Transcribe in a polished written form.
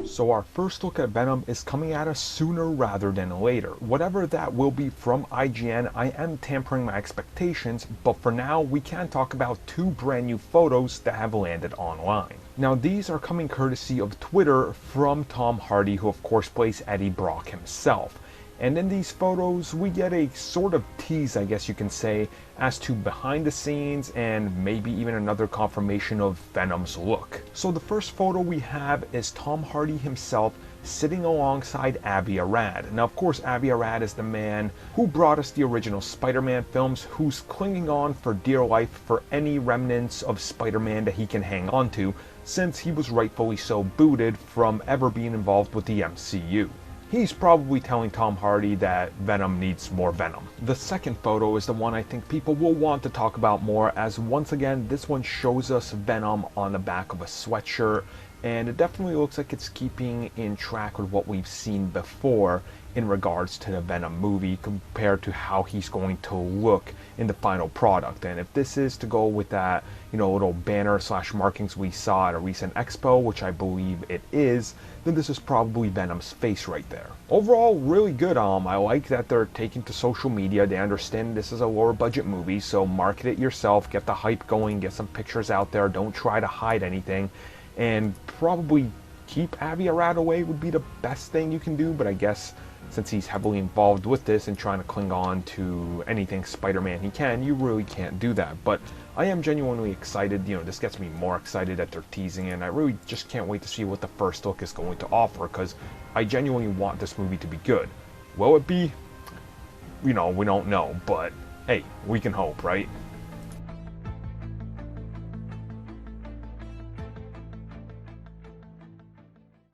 So our first look at Venom is coming at us sooner rather than later. Whatever that will be from IGN, I am tampering my expectations, but for now we can talk about two brand new photos that have landed online. Now these are coming courtesy of Twitter from Tom Hardy, who of course plays Eddie Brock himself. And in these photos, we get a sort of tease, I guess you can say, as to behind the scenes and maybe even another confirmation of Venom's look. So the first photo we have is Tom Hardy himself sitting alongside Avi Arad. Now of course Avi Arad is the man who brought us the original Spider-Man films, who's clinging on for dear life for any remnants of Spider-Man that he can hang on to, since he was rightfully so booted from ever being involved with the MCU. He's probably telling Tom Hardy that Venom needs more Venom. The second photo is the one I think people will want to talk about more, as once again this one shows us Venom on the back of a sweatshirt, and it definitely looks like it's keeping in track with what we've seen before in regards to the Venom movie compared to how he's going to look in the final product. And if this is to go with that, little banner / markings we saw at a recent expo, which I believe it is, then this is probably Venom's face right there. Overall, really good. I like that they're taking to social media. They understand this is a lower budget movie, so market it yourself, get the hype going, get some pictures out there, don't try to hide anything, and probably keep Avi Arad away would be the best thing you can do, but I guess since he's heavily involved with this and trying to cling on to anything Spider-Man he can, you really can't do that. But I am genuinely excited. This gets me more excited that they're teasing it, and I really just can't wait to see what the first look is going to offer, because I genuinely want this movie to be good. Will it be? We don't know, but hey, we can hope, right?